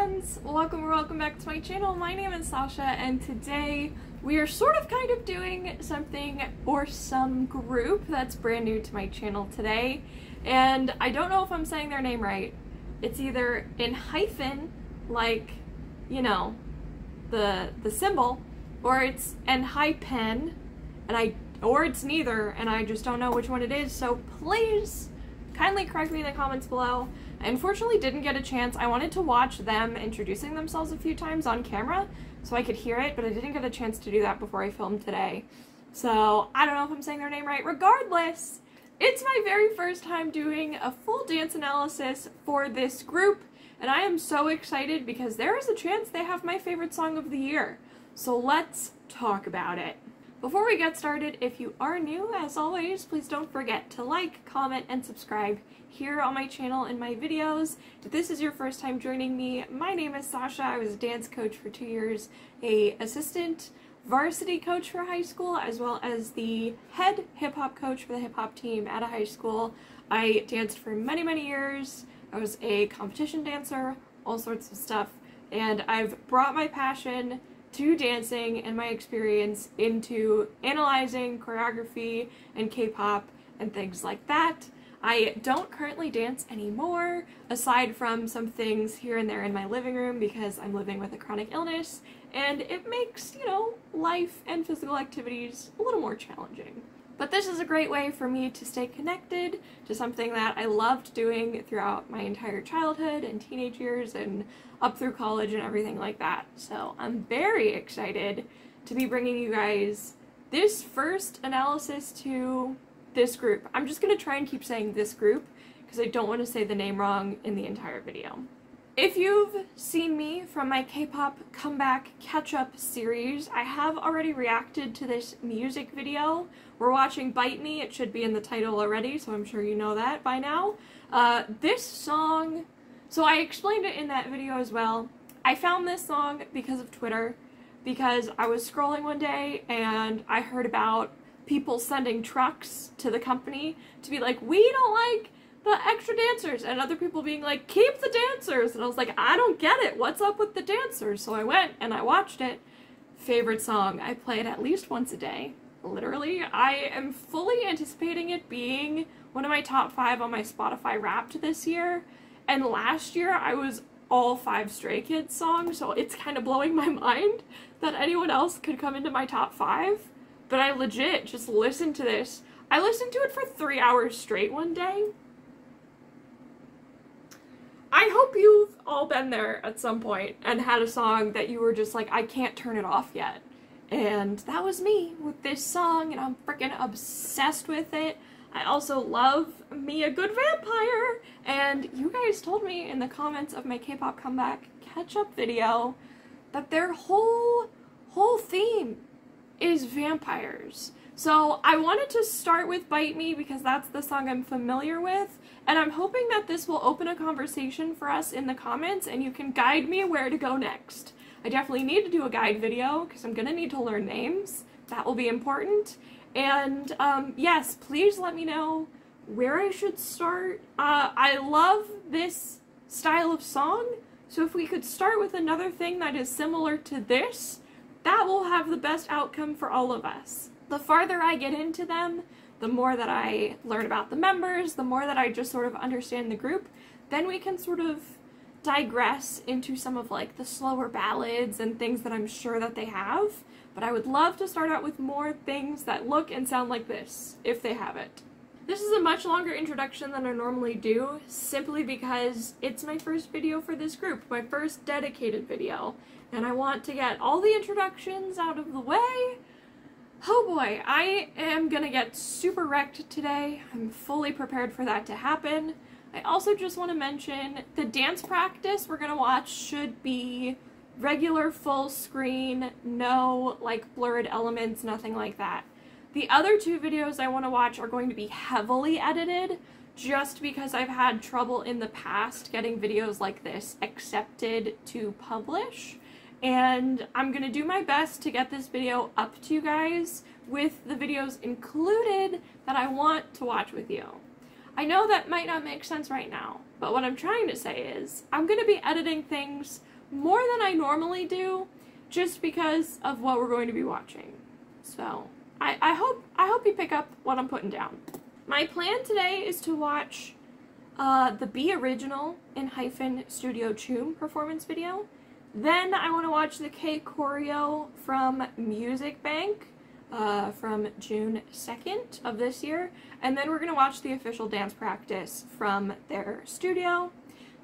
friends! Welcome or welcome back to my channel. My name is Sasha and today we are sort of kind of doing something or some group that's brand new to my channel today. And I don't know if I'm saying their name right. It's either Enhypen, like, you know, the symbol, or it's Enhypen, or it's neither, and I just don't know which one it is, so please kindly correct me in the comments below. I unfortunately didn't get a chance. I wanted to watch them introducing themselves a few times on camera so I could hear it, but I didn't get a chance to do that before I filmed today. So I don't know if I'm saying their name right. Regardless, it's my very first time doing a full dance analysis for this group, and I am so excited because there is a chance they have my favorite song of the year. So let's talk about it. Before we get started, if you are new, as always, please don't forget to like, comment, and subscribe here on my channel and my videos. If this is your first time joining me, my name is Sasha. I was a dance coach for 2 years, an assistant varsity coach for high school, as well as the head hip-hop coach for the hip-hop team at a high school. I danced for many, many years. I was a competition dancer, all sorts of stuff, and I've brought my passion to dancing and my experience into analyzing choreography and K-pop and things like that. I don't currently dance anymore, aside from some things here and there in my living room because I'm living with a chronic illness, and it makes, you know, life and physical activities a little more challenging. But this is a great way for me to stay connected to something that I loved doing throughout my entire childhood and teenage years and up through college and everything like that. So I'm very excited to be bringing you guys this first analysis to this group. I'm just going to try and keep saying this group because I don't want to say the name wrong in the entire video. If you've seen me from my K-pop comeback catch-up series, I have already reacted to this music video. We're watching Bite Me. It should be in the title already, so I'm sure you know that by now. This song, so I explained it in that video as well. I found this song because of Twitter, because I was scrolling one day and I heard about people sending trucks to the company to be like, we don't like the extra dancers, and other people being like, keep the dancers, and I was like, I don't get it, what's up with the dancers? So I went and I watched it. Favorite song. I play it at least once a day, literally. I am fully anticipating it being one of my top 5 on my Spotify Wrapped this year, and last year I was all 5 Stray Kids songs, so it's kind of blowing my mind that anyone else could come into my top 5, but I legit just listened to this. I listened to it for 3 hours straight one day. I hope you've all been there at some point and had a song that you were just like, I can't turn it off yet. And that was me with this song, and I'm freaking obsessed with it. I also love me a good vampire, and you guys told me in the comments of my K-pop comeback catch-up video that their whole theme is vampires. So I wanted to start with Bite Me because that's the song I'm familiar with, and I'm hoping that this will open a conversation for us in the comments and you can guide me where to go next. I definitely need to do a guide video because I'm gonna need to learn names. That will be important. And yes, please let me know where I should start. I love this style of song, so if we could start with another thing that is similar to this, that will have the best outcome for all of us. The farther I get into them, the more that I learn about the members, the more that I just sort of understand the group, then we can sort of digress into some of like the slower ballads and things that I'm sure that they have. But I would love to start out with more things that look and sound like this, if they have it. This is a much longer introduction than I normally do, simply because it's my first video for this group, my first dedicated video, and I want to get all the introductions out of the way. Oh boy, I am gonna get super wrecked today. I'm fully prepared for that to happen. I also just want to mention the dance practice we're gonna watch should be regular full screen, no like blurred elements, nothing like that. The other 2 videos I want to watch are going to be heavily edited just because I've had trouble in the past getting videos like this accepted to publish. And I'm gonna do my best to get this video up to you guys with the videos included that I want to watch with you. I know that might not make sense right now, but what I'm trying to say is I'm gonna be editing things more than I normally do, just because of what we're going to be watching. So I hope you pick up what I'm putting down. My plan today is to watch the B Original Enhypen Studio Choom performance video. Then I want to watch the K choreo from Music Bank from June 2nd of this year. And then we're going to watch the official dance practice from their studio.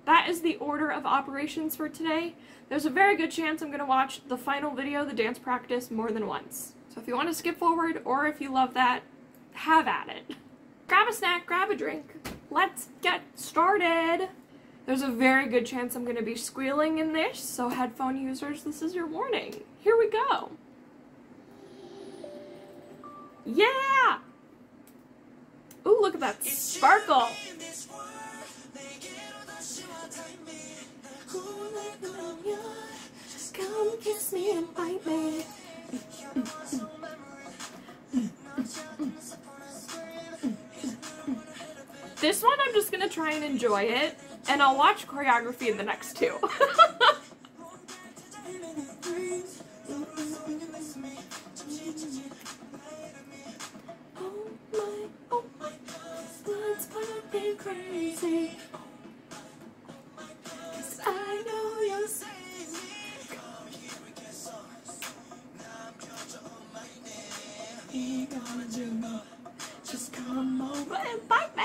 That is the order of operations for today. There's a very good chance I'm going to watch the final video, the dance practice, more than once. So if you want to skip forward, or if you love that, have at it. Grab a snack, grab a drink. Let's get started. There's a very good chance I'm going to be squealing in this, so headphone users, this is your warning. Here we go. Yeah! Ooh, look at that sparkle. Come kiss me and bite me. This one I'm just gonna try and enjoy it, and I'll watch choreography in the next two. Oh my, blood's pumping crazy. 'Cause I know you'll save me. You gonna do, just come over and bite me.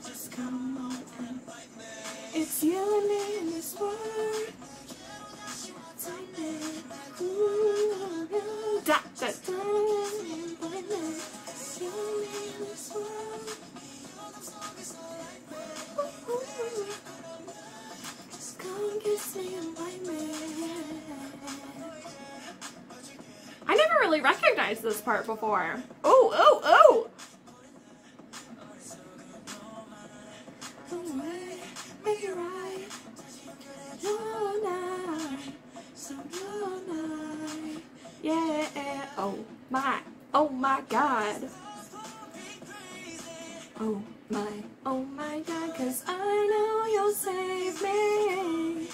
Just come over and bite me. It's you and me in this world. Da, da, da. Just come kiss me and bite me. I never really recognized this part before. Oh, oh, oh! Make it right. Your night, so your night. Yeah. Oh my God. Oh my God, 'cause I know you'll save me.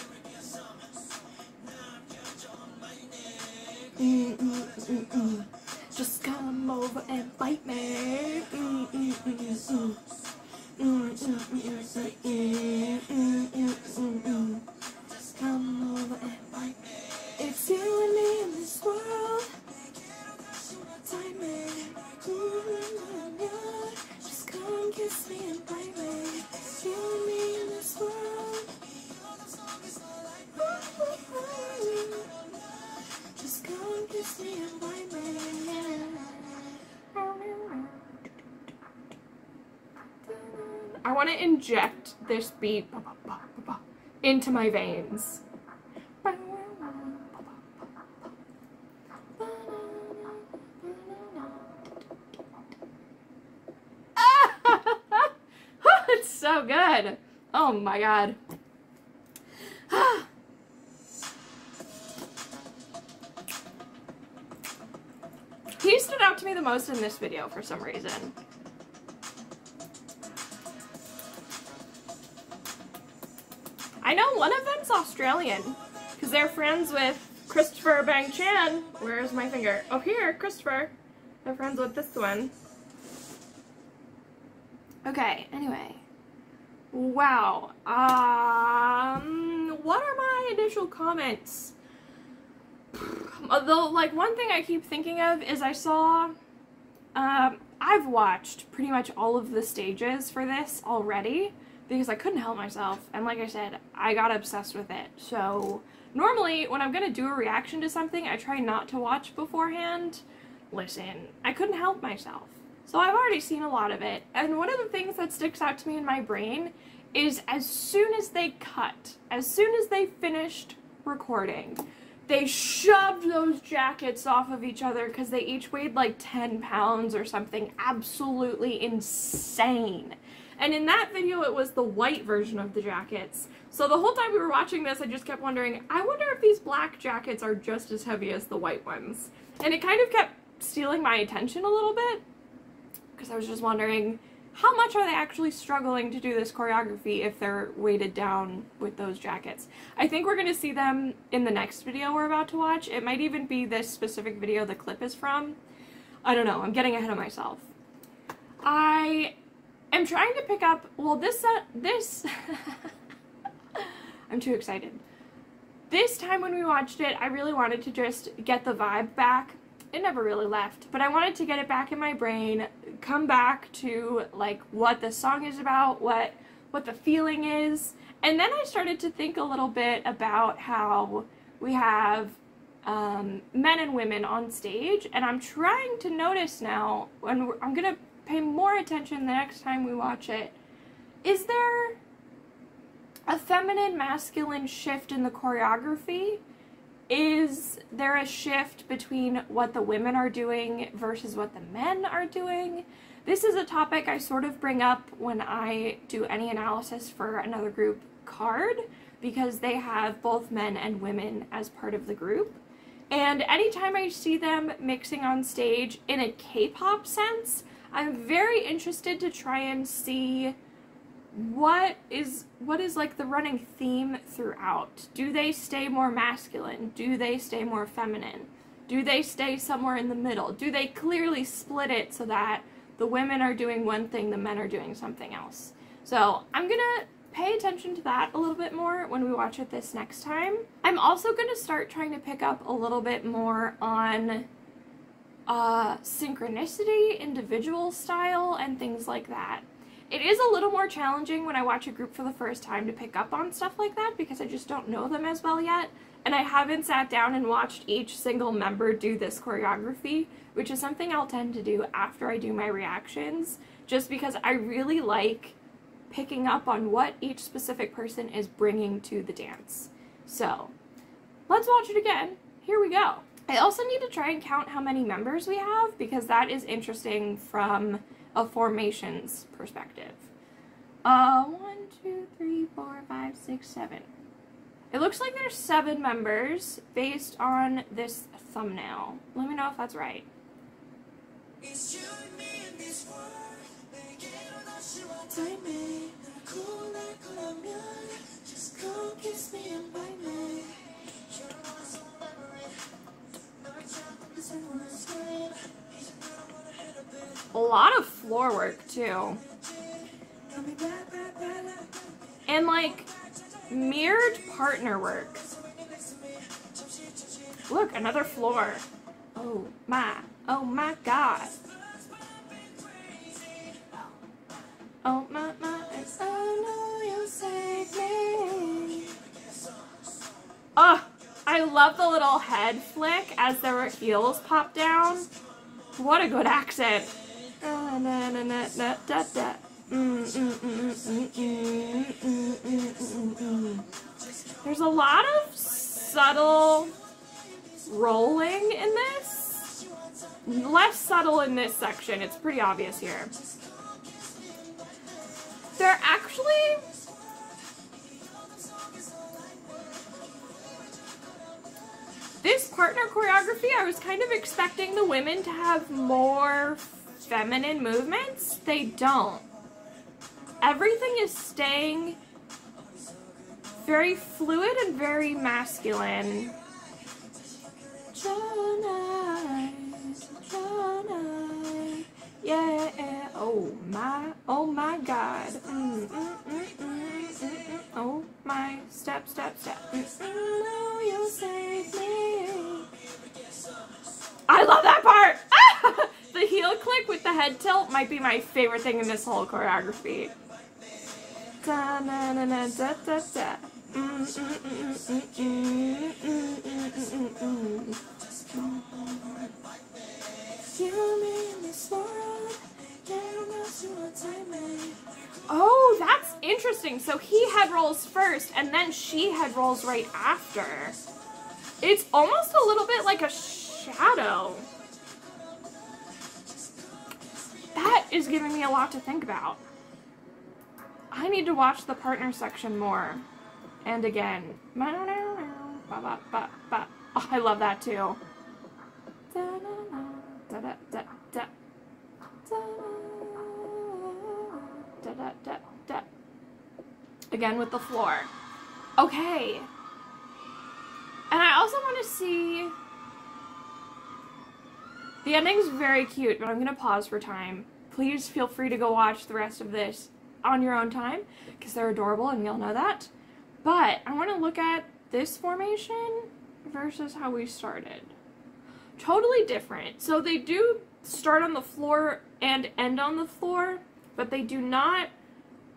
Just come over and bite me. Just come over and bite me. It's you and me in this world. Bite me. Just come kiss me and bite me. It's you and me in this world. Just come kiss me and bite me. I want to inject this beat into my veins. It's so good. Oh my God. He stood out to me the most in this video for some reason. I know one of them's Australian, because they're friends with Christopher Bang Chan. Where's my finger? Oh, here, Christopher. They're friends with this one. Okay, anyway. Wow. What are my initial comments? Although, like, one thing I keep thinking of is I saw, I've watched pretty much all of the stages for this already, because I couldn't help myself, and like I said, I got obsessed with it. So normally when I'm gonna do a reaction to something, I try not to watch beforehand. Listen, I couldn't help myself. So I've already seen a lot of it, and one of the things that sticks out to me in my brain is as soon as they cut, as soon as they finished recording, they shoved those jackets off of each other because they each weighed like 10 pounds or something absolutely insane. And in that video, it was the white version of the jackets. So the whole time we were watching this, I just kept wondering, I wonder if these black jackets are just as heavy as the white ones. And it kind of kept stealing my attention a little bit, because I was just wondering, how much are they actually struggling to do this choreography if they're weighted down with those jackets? I think we're going to see them in the next video we're about to watch. It might even be this specific video the clip is from. I don't know, I'm getting ahead of myself. I am trying to pick up, well, this I'm too excited. This time when we watched it, I really wanted to just get the vibe back. It never really left, but I wanted to get it back in my brain, come back to like what the song is about, what the feeling is, and then I started to think a little bit about how we have men and women on stage, and I'm trying to notice now, and I'm gonna pay more attention the next time we watch it. Is there a feminine masculine shift in the choreography? Is there a shift between what the women are doing versus what the men are doing? This is a topic I sort of bring up when I do any analysis for another group card, because they have both men and women as part of the group. And anytime I see them mixing on stage in a K-pop sense, I'm very interested to try and see what is like the running theme throughout. Do they stay more masculine? Do they stay more feminine? Do they stay somewhere in the middle? Do they clearly split it so that the women are doing one thing, the men are doing something else? So I'm gonna pay attention to that a little bit more when we watch it this next time. I'm also gonna start trying to pick up a little bit more on synchronicity, individual style, and things like that. It is a little more challenging when I watch a group for the first time to pick up on stuff like that because I just don't know them as well yet, and I haven't sat down and watched each single member do this choreography, which is something I'll tend to do after I do my reactions, just because I really like picking up on what each specific person is bringing to the dance. So, let's watch it again. Here we go. I also need to try and count how many members we have, because that is interesting from a formations perspective. 1, 2, 3, 4, 5, 6, 7. It looks like there's 7 members based on this thumbnail. Let me know if that's right. It's you and me in this world. Just go kiss me and bite me. A lot of floor work too. And like mirrored partner work. Look, another floor. Oh my god. Oh my, I know you'll save me. Oh, I love the little head flick as their heels pop down. What a good accent. There's a lot of subtle rolling in this. Less subtle in this section. It's pretty obvious here. They're actually... This partner choreography, I was kind of expecting the women to have more feminine movements. They don't. Everything is staying very fluid and very masculine. Yeah. Oh my god. Oh my, step. You'll save me. I love that part! The heel click with the head tilt might be my favorite thing in this whole choreography. Oh, that's interesting. So he head rolls first, and then she head rolls right after. It's almost a little bit like a shadow. That is giving me a lot to think about. I need to watch the partner section more. And again. Oh, I love that too. Again with the floor. Okay. And I also want to see... The ending's very cute, but I'm going to pause for time. Please feel free to go watch the rest of this on your own time, because they're adorable and you'll know that. But I want to look at this formation versus how we started. Totally different. So they do start on the floor and end on the floor, but they do not,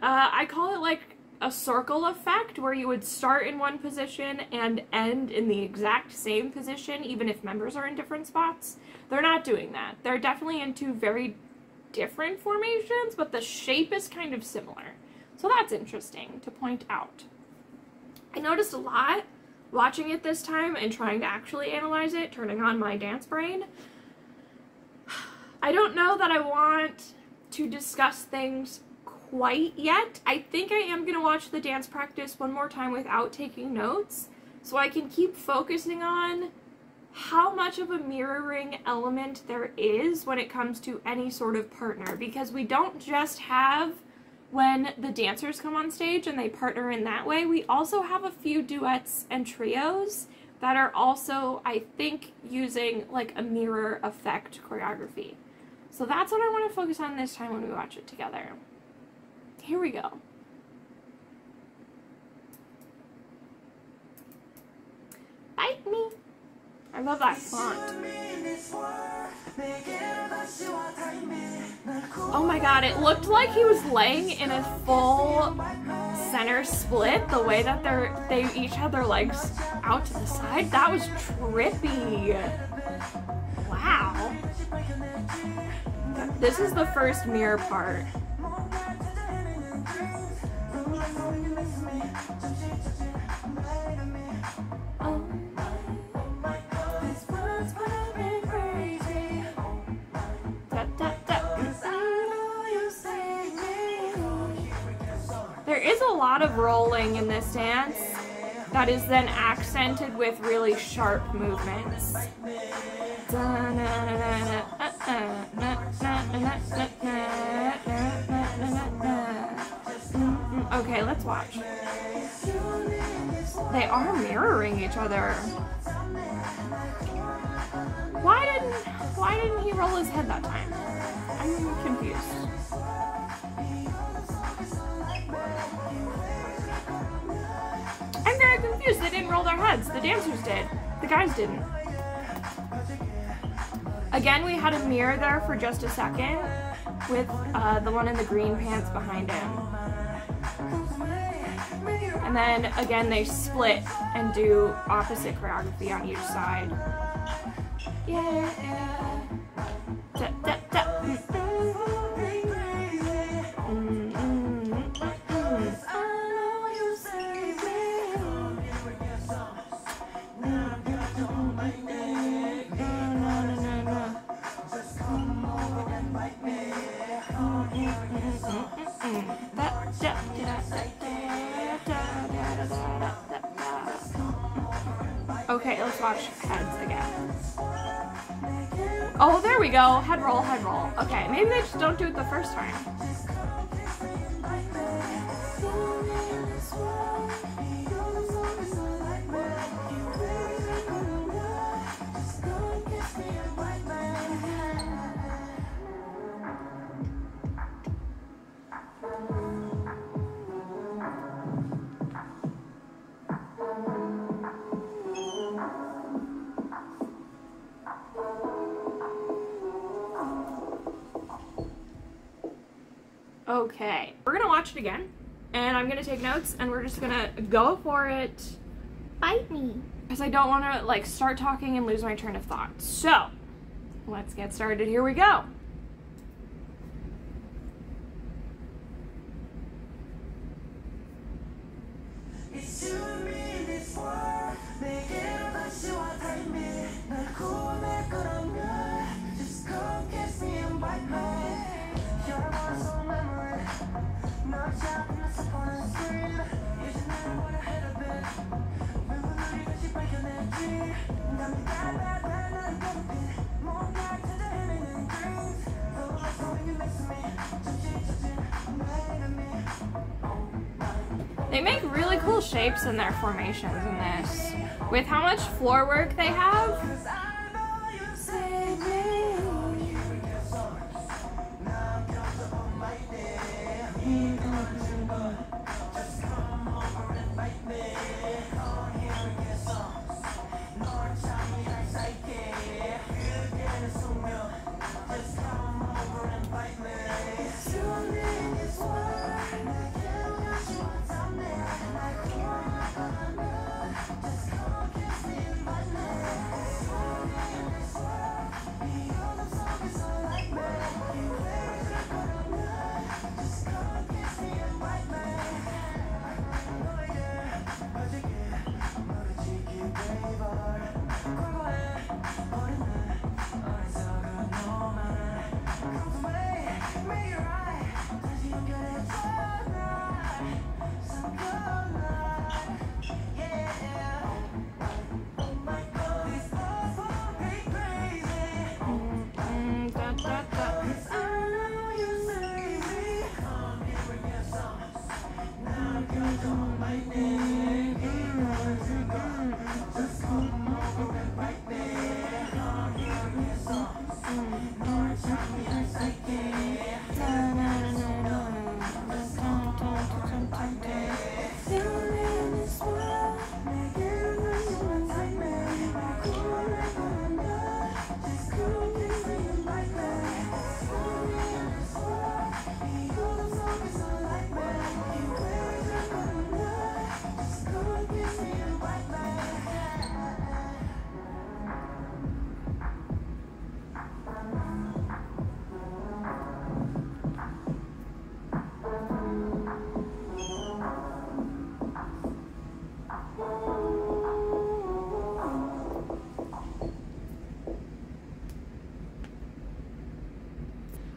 I call it like a circle effect, where you would start in one position and end in the exact same position, even if members are in different spots. They're not doing that. They're definitely in two very different formations, but the shape is kind of similar. So that's interesting to point out. I noticed a lot watching it this time and trying to actually analyze it, turning on my dance brain. I don't know that I want to discuss things quite yet. I think I am going to watch the dance practice one more time without taking notes, so I can keep focusing on how much of a mirroring element there is when it comes to any sort of partner, because we don't just have when the dancers come on stage and they partner in that way, we also have a few duets and trios that are also, I think, using like a mirror effect choreography. So that's what I want to focus on this time when we watch it together. Here we go. Bite me. I love that font. Oh my god, it looked like he was laying in a full center split, the way that they each had their legs out to the side. That was trippy. Wow. This is the first mirror part. There is a lot of rolling in this dance that is then accented with really sharp movements. Okay, let's watch. They are mirroring each other. Why didn't he roll his head that time? I'm confused. I'm very confused. They didn't roll their heads. The dancers did. The guys didn't. Again, we had a mirror there for just a second with the one in the green pants behind him. And then again, they split and do opposite choreography on each side. Yeah. Da, da, da. Okay, let's watch heads again. Oh, there we go. Head roll, head roll. Okay, maybe they just don't do it the first time. Okay, we're gonna watch it again, and I'm gonna take notes, and we're just gonna go for it. Bite me. Because I don't wanna like start talking and lose my train of thought. So, let's get started. Here we go. They make really cool shapes in their formations in this. With how much floor work they have.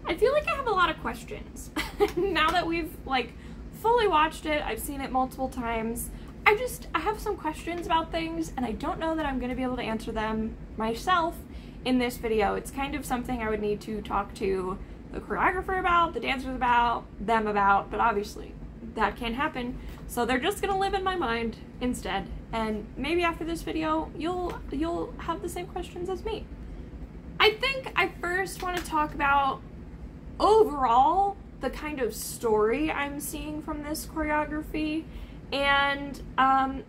I feel like I have a lot of questions. Now that we've like fully watched it, I've seen it multiple times, I have some questions about things and I don't know that I'm going to be able to answer them myself in this video. It's kind of something I would need to talk to the choreographer about, the dancers about, them about, but obviously that can't happen. So they're just going to live in my mind instead. And maybe after this video, you'll have the same questions as me. I think I first want to talk about overall the kind of story I'm seeing from this choreography, and I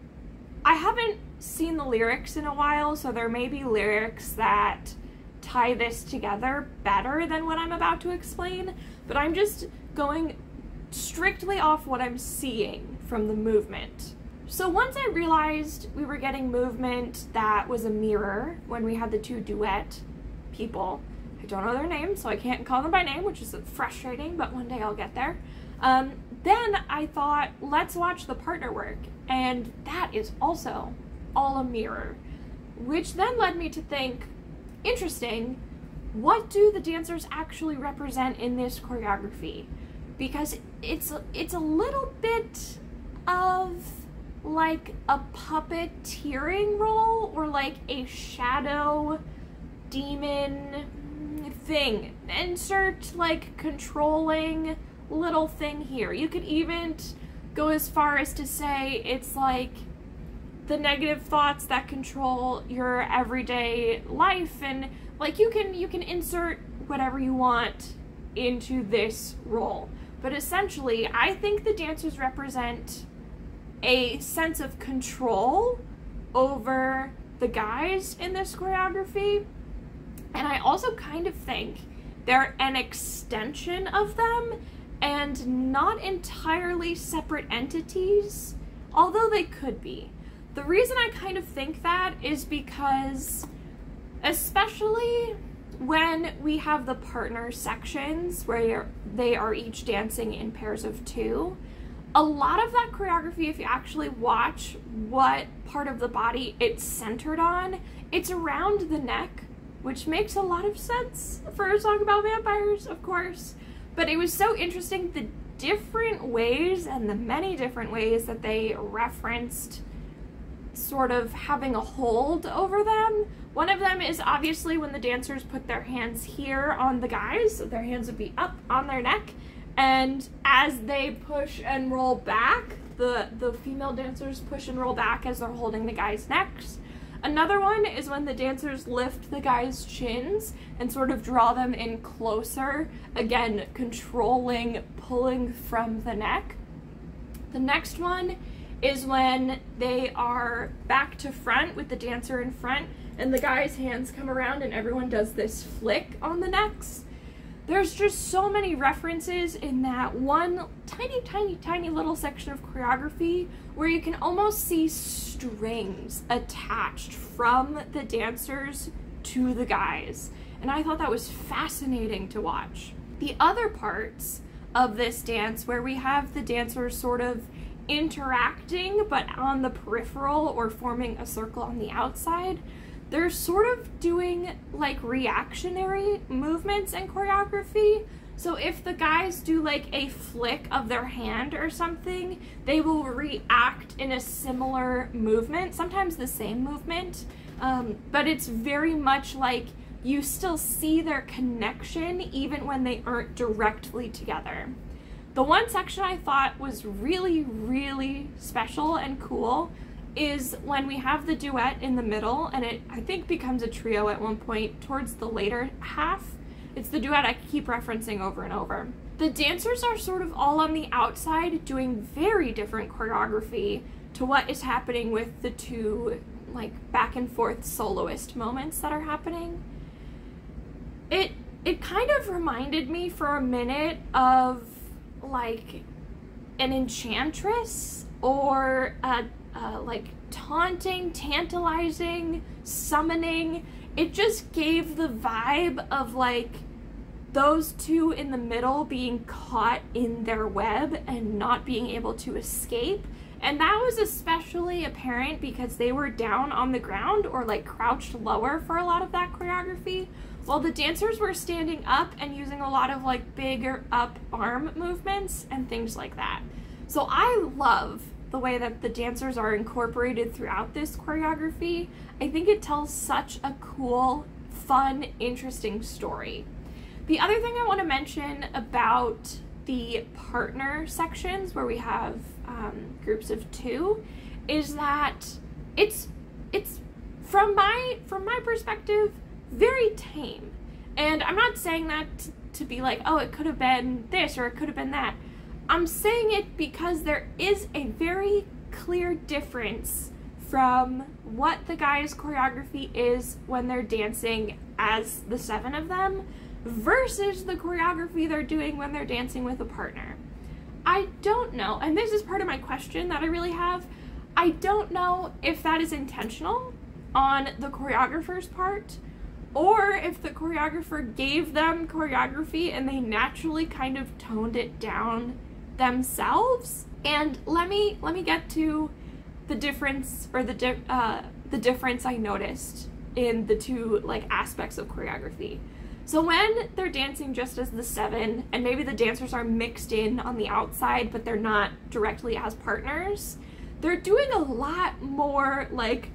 haven't seen the lyrics in a while, so there may be lyrics that tie this together better than what I'm about to explain, but I'm just going strictly off what I'm seeing from the movement. So once I realized we were getting movement that was a mirror when we had the two duet people, I don't know their names, so I can't call them by name, which is frustrating, but one day I'll get there. Then I thought, let's watch the partner work, and that is also all a mirror, which then led me to think, interesting, what do the dancers actually represent in this choreography? Because it's a little bit of like a puppeteering role, or like a shadow demon thing. Insert like controlling little thing here. You could even go as far as to say it's like the negative thoughts that control your everyday life, and like you can insert whatever you want into this role. But essentially, I think the dancers represent a sense of control over the guys in this choreography. And I also kind of think they're an extension of them and not entirely separate entities, although they could be. The reason I kind of think that is because, especially when we have the partner sections where they are each dancing in pairs of two, a lot of that choreography, if you actually watch what part of the body it's centered on, it's around the neck, which makes a lot of sense for a song about vampires, of course. But it was so interesting, the different ways and the many different ways that they referenced sort of having a hold over them. One of them is obviously when the dancers put their hands here on the guys, so their hands would be up on their neck, and as they push and roll back, the female dancers push and roll back as they're holding the guys' necks. Another one is when the dancers lift the guys' chins and sort of draw them in closer, again, controlling, pulling from the neck. The next one is when they are back to front with the dancer in front and the guys' hands come around and everyone does this flick on the necks. There's just so many references in that one tiny little section of choreography where you can almost see strings attached from the dancers to the guys. And I thought that was fascinating to watch. The other parts of this dance where we have the dancers sort of interacting but on the peripheral or forming a circle on the outside, they're sort of doing like reactionary movements and choreography. So if the guys do like a flick of their hand or something, they will react in a similar movement, sometimes the same movement, but it's very much like you still see their connection even when they aren't directly together. The one section I thought was really special and cool is when we have the duet in the middle, and it, I think, becomes a trio at one point towards the later half. It's the duet I keep referencing over and over. The dancers are sort of all on the outside doing very different choreography to what is happening with the two like back and forth soloist moments that are happening. It kind of reminded me for a minute of like an enchantress or a like taunting, tantalizing, summoning. It just gave the vibe of like those two in the middle being caught in their web and not being able to escape. And that was especially apparent because they were down on the ground or like crouched lower for a lot of that choreography, while the dancers were standing up and using a lot of like bigger up arm movements and things like that. So I love the way that the dancers are incorporated throughout this choreography. I think it tells such a cool, fun, interesting story. The other thing I want to mention about the partner sections where we have groups of two is that it's from my perspective very tame. And I'm not saying that to be like, oh, it could have been this or it could have been that. I'm saying it because there is a very clear difference from what the guys' choreography is when they're dancing as the seven of them versus the choreography they're doing when they're dancing with a partner. I don't know, and this is part of my question that I really have. I don't know if that is intentional on the choreographer's part, or if the choreographer gave them choreography and they naturally kind of toned it down themselves. And let me get to the difference, or the difference I noticed in the two like aspects of choreography. So when they're dancing just as the seven, and maybe the dancers are mixed in on the outside but they're not directly as partners, they're doing a lot more like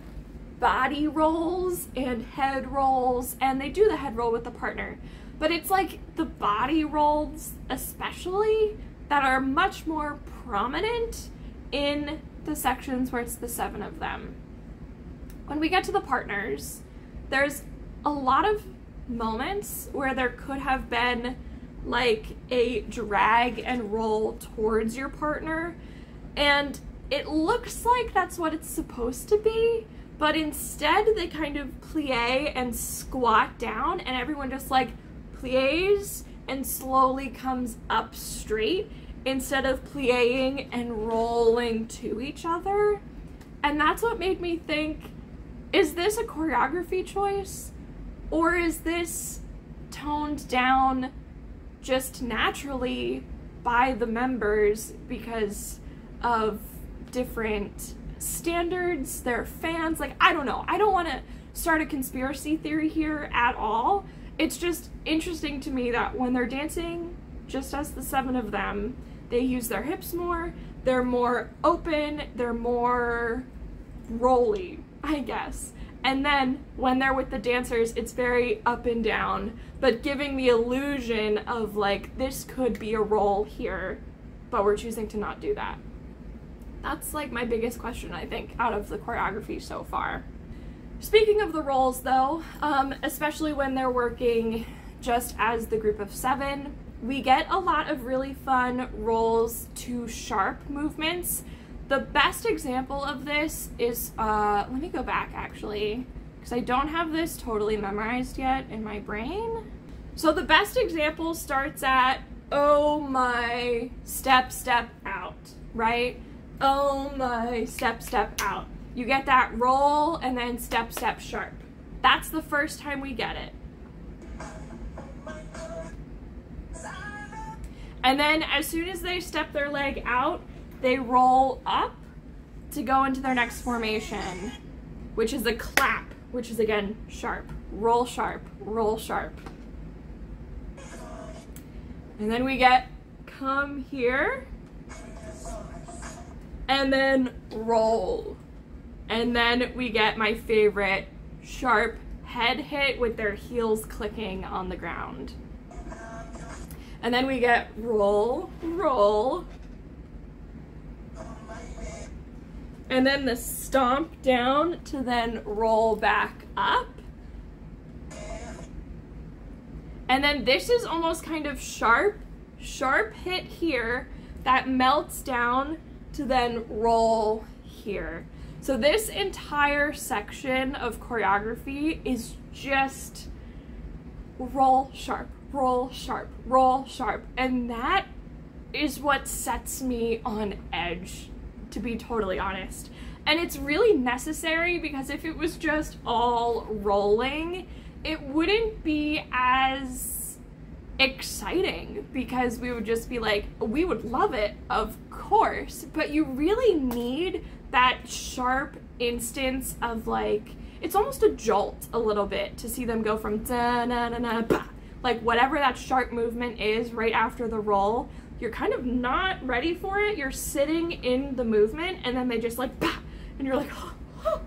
body rolls and head rolls, and they do the head roll with the partner, but it's like the body rolls especially that are much more prominent in the sections where it's the seven of them. When we get to the partners, there's a lot of moments where there could have been like a drag and roll towards your partner, and it looks like that's what it's supposed to be, but instead they kind of plie and squat down, and everyone just like plies and slowly comes up straight instead of plieing and rolling to each other. And that's what made me think, is this a choreography choice? Or is this toned down just naturally by the members because of different standards, their fans? Like, I don't know. I don't want to start a conspiracy theory here at all. It's just interesting to me that when they're dancing just as the seven of them, they use their hips more, they're more open, they're more rolly, I guess. And then when they're with the dancers, it's very up and down, but giving the illusion of like, this could be a roll here, but we're choosing to not do that. That's like my biggest question, I think, out of the choreography so far. Speaking of the roles though, especially when they're working just as the group of 7, we get a lot of really fun rolls to sharp movements. The best example of this is, let me go back actually, because I don't have this totally memorized yet in my brain. So the best example starts at, oh my, step, step out, right? Oh my, step, step out. You get that roll and then step, step, sharp. That's the first time we get it. And then as soon as they step their leg out, they roll up to go into their next formation, which is a clap, which is again sharp. Roll sharp, roll sharp. And then we get come here, and then roll. And then we get my favorite sharp head hit with their heels clicking on the ground. And then we get roll, roll. And then the stomp down to then roll back up. And then this is almost kind of sharp hit here that melts down to then roll here. So this entire section of choreography is just roll sharp, roll sharp, roll sharp. And that is what sets me on edge, to be totally honest. And it's really necessary because if it was just all rolling, it wouldn't be as exciting because we would just be like, we would love it, of course, but you really need that sharp instance of like, it's almost a jolt a little bit to see them go from da na na na ba, like whatever that sharp movement is right after the roll. You're kind of not ready for it. You're sitting in the movement and then they just like bah, and you're like, oh,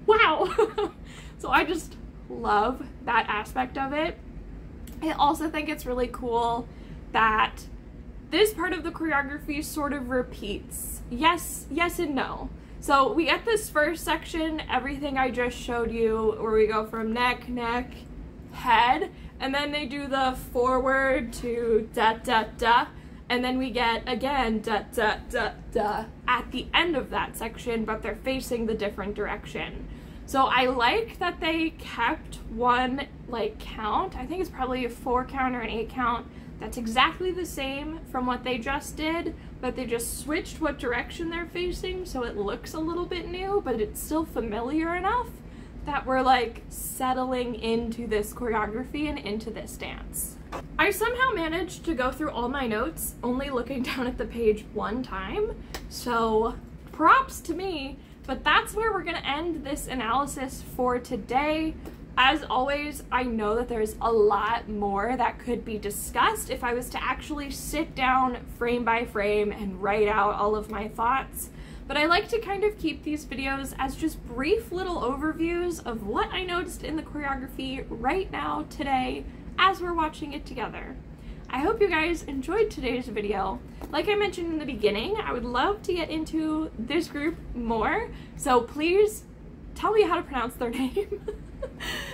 wow. So I just love that aspect of it. I also think it's really cool that this part of the choreography sort of repeats. Yes and no. So we get this first section, everything I just showed you, where we go from neck, neck, head, and then they do the forward to da da da, and then we get again da da da da at the end of that section, but they're facing the different direction. So I like that they kept one like count. I think it's probably a 4 count or an 8 count. That's exactly the same from what they just did, but they just switched what direction they're facing so it looks a little bit new, but it's still familiar enough that we're like settling into this choreography and into this dance. I somehow managed to go through all my notes only looking down at the page 1 time, so props to me, but that's where we're gonna end this analysis for today. As always, I know that there's a lot more that could be discussed if I was to actually sit down frame by frame and write out all of my thoughts, but I like to kind of keep these videos as just brief little overviews of what I noticed in the choreography right now, today, as we're watching it together. I hope you guys enjoyed today's video. Like I mentioned in the beginning, I would love to get into this group more, so please tell me how to pronounce their name.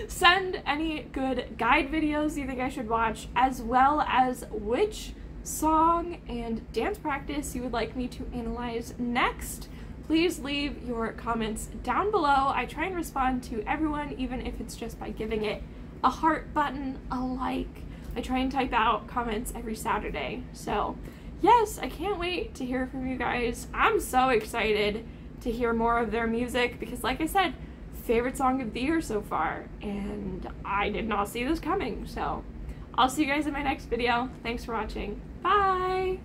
Send any good guide videos you think I should watch, as well as which song and dance practice you would like me to analyze next. Please leave your comments down below. I try and respond to everyone, even if it's just by giving it a heart button, a like. I try and type out comments every Saturday. So yes, I can't wait to hear from you guys. I'm so excited to hear more of their music because, like I said, favorite song of the year so far, and I did not see this coming. So I'll see you guys in my next video. Thanks for watching. Bye!